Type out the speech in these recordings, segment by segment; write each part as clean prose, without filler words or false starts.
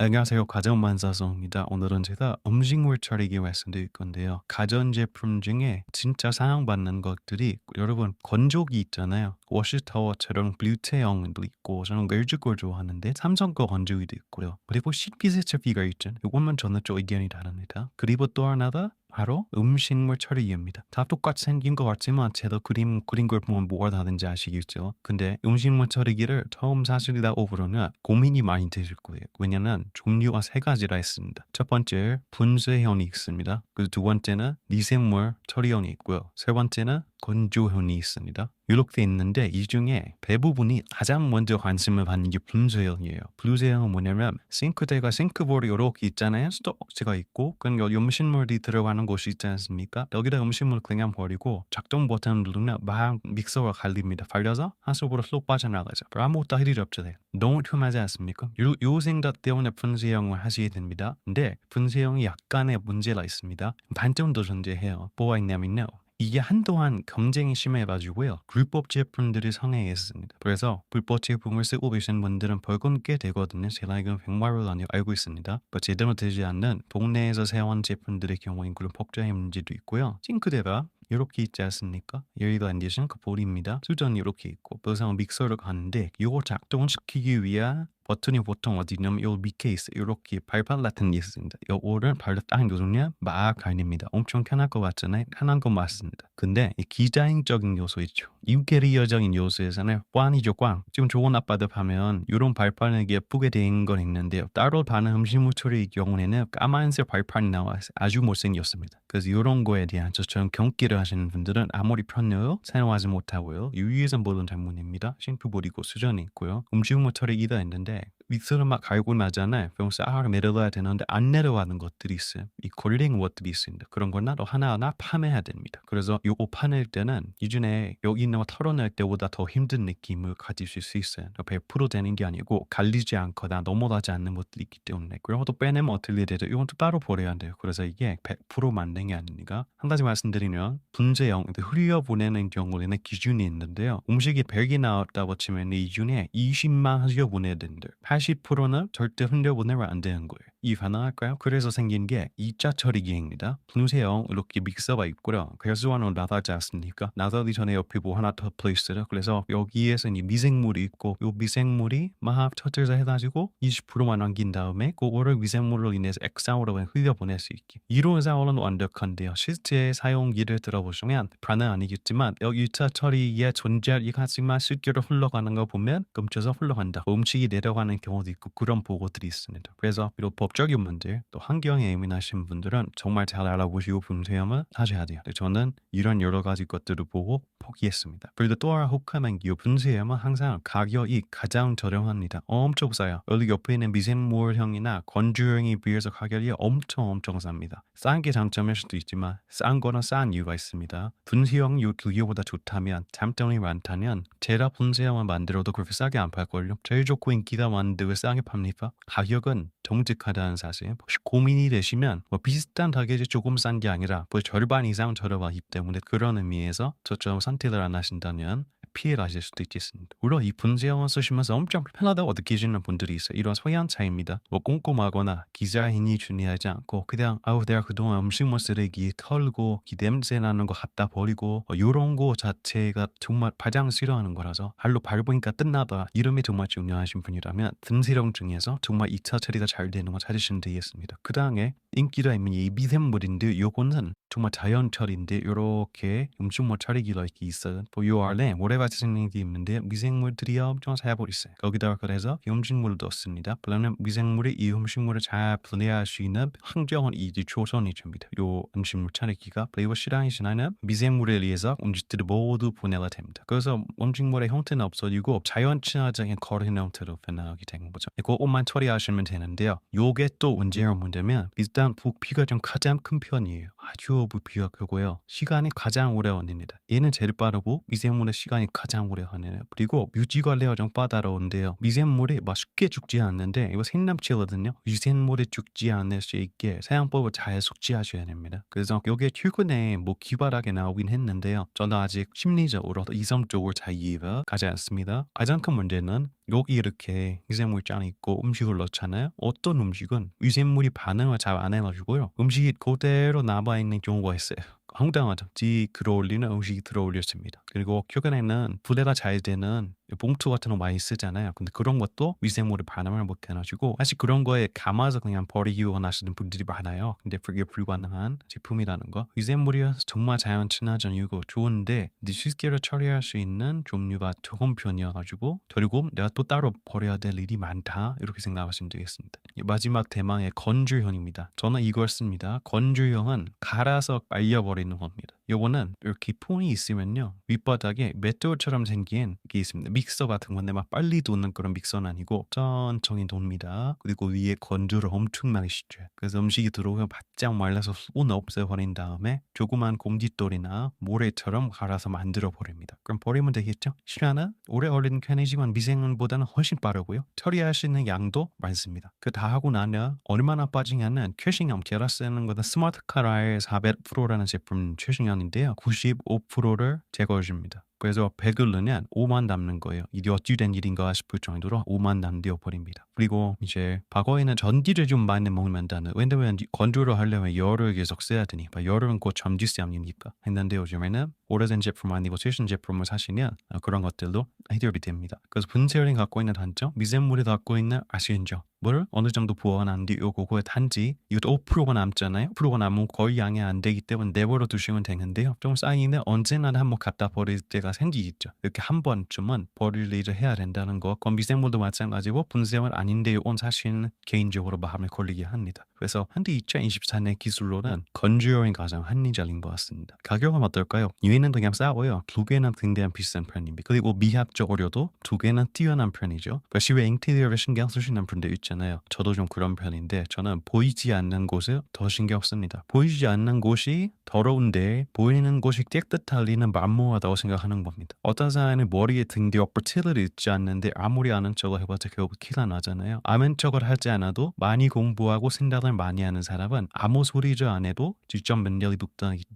안녕하세요. 가정만사성입니다. 오늘은 제가 음식물 처리기 말씀드릴 건데요. 가전제품 중에 진짜 사랑받는 것들이 여러분 건조기 있잖아요. 워시타워처럼 블루테형도 있고 저는 LG 걸 좋아하는데 삼성 거 건조기도 있고요. 그리고 식기세척기가 있잖아요. 이것만 저는 좀 의견이 다릅니다. 그리고 또 하나가 바로 음식물 처리기입니다. 다 똑같이 생긴 것 같지만 제가 그린 걸 보면 뭐가 다른지 아시겠죠? 근데 음식물 처리기를 처음 사시다 오버로는 고민이 많이 되실 거예요. 왜냐면 종류가 세 가지라 했습니다. 첫 번째 분쇄형이 있습니다. 그리고 두 번째는 미생물 처리형이 있고요. 세 번째는 건조형이 있습니다. 이렇게 있는데 이 중에 대부분이 가장 먼저 관심을 받는 게 분쇄형이에요. 분쇄형은 뭐냐면 싱크대가 싱크볼이 이렇게 있잖아요. 스톱박스가 있고 그럼 여기 음식물이 들어가는 곳이 있지 않습니까? 여기다 음식물 그냥 버리고 작동 버튼 누르면 막 믹서가 갈립니다. 갈려서 한쪽으로 쏙 빠져나가죠. 아무것도 할 일이 없죠. 너무 틈하지 않습니까? 요 생각 때문에 분쇄형을 하시게 됩니다. 근데 분쇄형이 약간의 문제가 있습니다. 단점도 존재해요. 뭐가 있냐면요. 이게 한동안 경쟁이 심해가지고요. 불법 제품들이 성행했습니다. 그래서 불법 제품을 쓰고 계신 분들은 벌금 꽤 되거든요. 제가 알기로는 100만 원 알고 있습니다. 제대로 되지 않는 동네에서 세운 제품들의 경우엔 그런 법적인 문제도 있고요. 싱크대가 이렇게 있지 않습니까? 여기가 안 되신 그 볼입니다. 수전이 이렇게 있고 그래서 믹서를 가는데 이거 작동시키기 위한 버튼이 보통 어디 있냐면 요 밑에 있어요. 이렇게 발판 같은 게 있습니다. 요거를 발로 딱 누르면 막 갈립니다. 엄청 편할 것 같잖아요. 편한 건 맞습니다. 근데 이 디자인적인 요소 있죠. 인테리어적인 요소에서는 꽝이죠, 꽝. 지금 좋은 아파트 하면 이런 발판을 예쁘게 된 건 있는데요. 따로 파는 음식물 처리의 경우에는 까만색 발판이 나와서 아주 못생겼습니다. 그래서 이런 거에 대한 저처럼 경기를 하시는 분들은 아무리 편해요 사용하지 못하고요. 유의해서 모든 장문입니다. 싱크볼이고 수전이 있고요. 음식물 처리기가 있는데 윗으로 막 갈고 나잖아요. 그럼 싹 내려가야 되는데 안 내려가는 것들이 있어요. 이 걸린 것들이 있습니다. 그런 건 나도 하나하나 파내야 됩니다. 그래서 요거 파낼 때는 이전에 여기 있는 거 털어낼 때보다 더 힘든 느낌을 가지실 수 있어요. 100% 되는 게 아니고 갈리지 않거나 넘어가지 않는 것들이 있기 때문에 그런 것도 빼내면 어떻게 되죠? 이건 또 따로 버려야 돼요. 그래서 이게 100% 맞는 게 아니니까 한 가지 말씀드리면 분쇄형, 흘려보내는 경우에는 기준이 있는데요. 음식이 100이 나왔다고 치면 이 중에 20만 흘려보내야 된대요. 80%는 절대 흘려보내면 안 되는 거예요. 이 가능할까요? 그래서 생긴 게 2차 처리기입니다. 분쇄형 이렇게 믹서가 있고요. 괴수화는 나가지 않습니까? 나가기 전에 옆에 뭐 하나 더 플레이스를 그래서 여기에서 이 미생물이 있고 이 미생물이 막 처리해서 해가지고 20%만 남긴 다음에 그거를 미생물로 인해서 액상으로 흘려보낼 수 있게. 이런 상황은 완벽한데요. 실제 사용기를 들어보시면 불안은 아니겠지만 여기 2차 처리기에 존재할 하지만 실제로 흘러가는 거 보면 끔쳐서 흘러간다. 음식이 내려가는 경우도 있고 그런 보고들이 있습니다. 그래서 비록 법적인 문제 또 환경에 예민하신 분들은 정말 잘 알아보시고 분쇄형을 하셔야 돼요. 저는 이런 여러 가지 것들을 보고 포기했습니다. 그리고 또 하나 혹하는 이 분쇄형은 항상 가격이 가장 저렴합니다. 엄청 싸요. 여기 옆에 있는 미생물형이나 건조형에 비해서 가격이 엄청 쌉니다. 싼 게 장점일 수도 있지만 싼 거는 싼 이유가 있습니다. 분쇄형 이 두 개보다 좋다면 장점이 많다면 제가 분쇄형을 만들어도 그렇게 싸게 안 팔걸요. 제일 좋고 인기가 많은데 왜 싸게 팝니까? 가격은 정직하다는 사실. 혹시 고민이 되시면 뭐 비슷한 가격이 조금 싼 게 아니라 뭐 절반 이상 저렴하기 때문에 그런 의미에서 저처럼 선택을 안 하신다면 피해 가실 수도 있겠습니다. 물론 이 분쇄형을 쓰시면서 엄청 편하다고 느끼시는 분들이 있어요. 이런 성향 차이입니다. 뭐 꼼꼼하거나 디자인이 중요하지 않고 그냥 아우 내가 그동안 음식물 쓰레기 털고 냄새 나는 거 갖다 버리고 이런 거 자체가 정말 가장 싫어하는 거라서 발로 밟으니까 끝나다 이름이 정말 중요하신 분이라면 분쇄형 중에서 정말 2차 처리가 잘 되는 거 찾으시면 되겠습니다. 그 다음에 인기가 있는 이 미생물인데 요거는 정말 자연 처리인데 요렇게 음식물 처리기가 이렇게 있어요. 요 안에 모래같이 생긴 게 있는데 미생물들이 엄청 살고 있어요. 거기다가 그래서 음식물을 넣습니다. 그러면 미생물이 이 음식물을 잘 분해할 수 있는 환경을 이제 조성해 줍니다. 요 음식물 처리기가 그리고 시간이 지나면 미생물에 의해서 음식들이 모두 분해가 됩니다. 그래서 음식물의 형태는 없어지고 자연 친화적인 거리 형태로 변하게 되는 거죠. 그것만 처리하시면 되는데요. 요게 또 문제가 뭐냐면 일단 부피가 좀 가장 큰 편이에요. 아주 부피하고요. 시간이 가장 오래 걸립니다. 얘는 제일 빠르고 미생물의 시간이 가장 오래 걸려요. 그리고 유지 관리가 좀 까다로운데요. 미생물이 막 쉽게 죽지 않는데 이거 생남치거든요. 미생물이 죽지 않을 수 있게 사용법을 잘 숙지하셔야 됩니다. 그래서 여기에 최근에 뭐 기발하게 나오긴 했는데요. 저는 아직 심리적으로 이성적으로 잘 이해가 가지 않습니다. 가장 큰 문제는 여기 이렇게 미생물장이 있고 음식을 넣잖아요. 어떤 음식은 미생물이 반응을 잘 안 해가지고요. 음식이 그대로 남아있는 경우가 있어요. 황당하죠. 들어올리는 음식이 들어올렸습니다. 그리고 최근에는 분해가 잘 되는 봉투 같은 거 많이 쓰잖아요. 근데 그런 것도 미생물이 반응을 못 해가지고 사실 그런 거에 감아서 그냥 버리기 원하시는 분들이 많아요. 근데 그게 불가능한 제품이라는 거. 미생물이어서 정말 자연 친화적 이고 좋은데 실제로 처리할 수 있는 종류가 적은 편이어가지고 결국 내가 또 따로 버려야 될 일이 많다 이렇게 생각하시면 되겠습니다. 마지막 대망의 건조형입니다. 저는 이걸 씁니다. 건조형은 갈아서 말려버리는 겁니다. 요거는 이렇게 폰이 있으면요 윗바닥에 맷돌처럼 생긴 게 있습니다. 믹서 같은 건데 막 빨리 도는 그런 믹서는 아니고 천천히 돕니다. 그리고 위에 건조를 엄청나게 시켜요. 그래서 음식이 들어오면 바짝 말라서 수분 없애버린 다음에 조그만 공깃돌이나 모래처럼 갈아서 만들어 버립니다. 그럼 버리면 되겠죠? 시간은 오래 걸리는 편이지만 미생물보다는 훨씬 빠르고요. 처리할 수 있는 양도 많습니다. 그 다 하고 나면 얼마나 빠지냐는 최신형 제가 쓰는 것은 스마트 카라의 400%라는 제품 최신형인데요. 95%를 제거해줍니다. 그래서 100을 넣으면 5만 남는 거예요. 이게 어찌 된 일인가 싶을 정도로 5만 남되어 버립니다. 그리고 이제 과거에는 전기를 좀 많이 먹으면 되는 왜냐면 건조를 하려면 열을 계속 써야 되니까 열은 곧 전기세 아닙니까? 했는데 요즘에는 오래된 제품 아니고 최신 제품을 사시면 그런 것들도 해결이 됩니다. 그래서 분쇄율이 갖고 있는 단점, 미생물이 갖고 있는 아쉬운 점 을 어느 정도 보완하는데 요거의 단지 이것도 5%가 남잖아요. 5%가 남으면 거의 양이 안 되기 때문에 내버려 두시면 되는데요. 좀 쌓이는 언제나 한번 갖다 버릴 때가 생기겠죠. 이렇게 한 번쯤은 버릴 일을 해야 된다는 거. 그건 미생물도 마찬가지고 분쇄물 아닌데 이건 사실은 개인적으로 마음에 걸리게 합니다. 그래서 현재 2024년 기술로는 건조용이 가장 합리적인 것 같습니다. 가격은 어떨까요? 얘는 그냥 싸고요. 두 개는 굉장히 비싼 편입니다. 그리고 미합적으로도 두 개는 뛰어난 편이죠. 실외 인테리어를 신경 쓰시는 분들 있잖아요. 저도 좀 그런 편인데 저는 보이지 않는 곳에 더 신경 씁니다. 보이지 않는 곳이 더러운데 보이는 곳이 깨끗할 리는 만무하다고 생각하는 겁니다. 어떤 사람은 머리에 등 뒤에 버티를 있지 않는데 아무리 아는 척을 해봤자 결국 티가 나잖아요. 아는 척을 하지 않아도 많이 공부하고 생각을 많이 하는 사람은 아무 소리를 안 해도 직접 면역이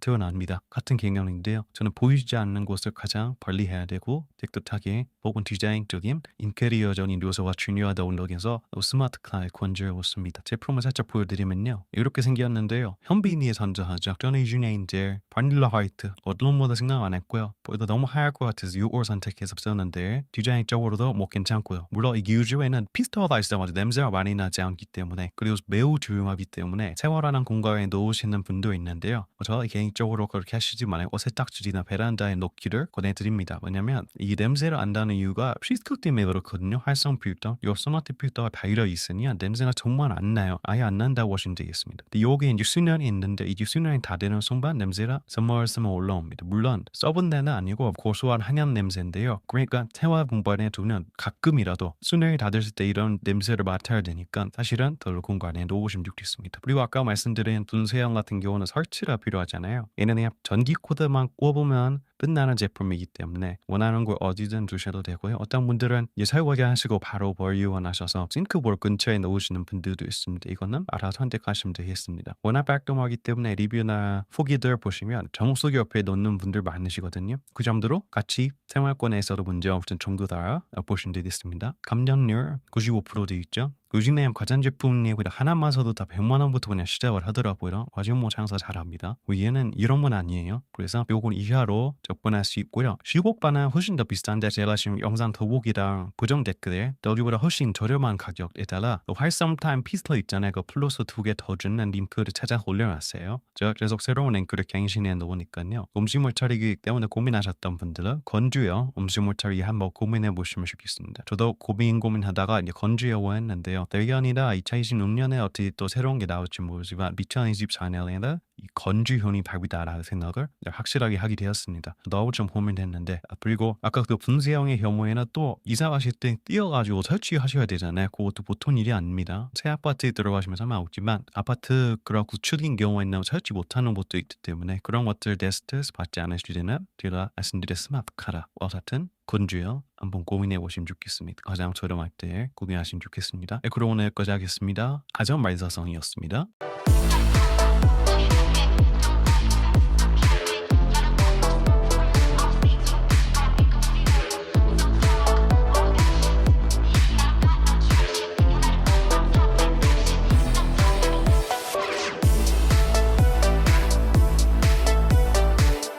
드러납니다. 같은 개념인데요. 저는 보이지 않는 곳을 가장 관리해야 되고 깨끗하게 혹은 디자인적인 인테리어적인 요소가 중요하다고 생각해서 스마트 카에 건조해왔습니다. 제품을 살짝 보여드리면요. 이렇게 생겼는데요. 현빈이에 선정하죠. 저는 이 중에 이제 바닐라 화이트 어떤 모드 생각 안 했고요. 보다 너무 하얄 것 같아서 6월 선택해서 썼는데 디자인적으로도 뭐 괜찮고요. 물론 이게 요즘에는 피스토가 있어가지고 냄새가 많이 나지 않기 때문에 그리고 매우 조용하기 때문에 세월하는 공간에 놓으시는 분도 있는데요. 저 개인적으로 그렇게 하시지 말고 세탁실이나 베란다에 놓기를 권해드립니다. 왜냐면 이 냄새를 안다는 이유가 피스토 때문에 그렇거든요. 활성 필터, 요 스마트 필터가 달려 있으니 냄새가 정말 안 나요. 아예 안 난다고 하시면 되겠습니다. 근데 요게 이제 수년이 있는데 이게 수년이 다 되는 순간 냄새가 스멀스멀 올라옵니다. 물론 썩은 데는 아니고 고소한 한약 냄새인데요. 그러니까 태화 공간에 두면 가끔이라도 수년이 다 됐을 때 이런 냄새를 맡아야 되니까 사실은 덜 공간에 놓으시면 좋겠습니다. 그리고 아까 말씀드린 분쇄형 같은 경우는 설치가 필요하잖아요. 얘는 그냥 전기 코드만 꼽으면 끝나는 제품이기 때문에 원하는 곳 어디든 두셔도 되고요. 어떤 분들은 이제 설거지 하시고 바로 버리고 원하셔서 싱크볼 근처에 놓으시는 분들도 있습니다. 이거는 알아서 선택하시면 되겠습니다. 워낙 깔끔하기 때문에 리뷰나 후기들 보시면 정수기 옆에 놓는 분들 많으시거든요. 그 정도로 같이 생활권에서도 문제없는 정도다 보시면 되겠습니다. 감량률 95%도 있죠. 요즘에 가전제품이 하나만 사도 다 100만 원부터 그냥 시작을 하더라고요. 아주 뭐 장사 잘합니다. 얘는 이런 건 아니에요. 그래서 요건 이하로 접근할 수 있고요. 시국보다는 훨씬 더 비싼데 제가 지금 영상 더보기랑 고정 댓글에 여기보다 훨씬 저렴한 가격에다가 활성 타임 피스톨 있잖아요. 그 플러스 2개 더 주는 링크를 찾아 올려놨어요. 제가 계속 새로운 링크를 갱신해 놓으니까요. 음식물 처리기 때문에 고민하셨던 분들은 건조요. 음식물 처리 한번 고민해 보시면 좋겠습니다. 저도 고민하다가 이제 건조요 했는데요. 내년이나 2026년에 어떻게 또 새로운 게 나올지 모르지만 2024년에는 이 건조현이 발비다라는 생각을 확실하게 하게 되었습니다. 너무 좀 고민됐는데 그리고 아까 그 분쇄형의 경우에는 또 이사 가실 때 뛰어가지고 설치하셔야 되잖아요. 그것도 보통 일이 아닙니다. 새 아파트에 들어가시면 상관없지만 아파트 그런 구축인 경우에는 설치 못하는 것도 있기 때문에 그런 것들 스트레스 받지 않으실 때는 제가 말씀드렸으면 하라. 어쨌든 건조요 한번 고민해 보시면 좋겠습니다. 가장 저렴할 때 구매하시면 좋겠습니다. 그럼 오늘 여기까지 하겠습니다. 가전 말사성이었습니다.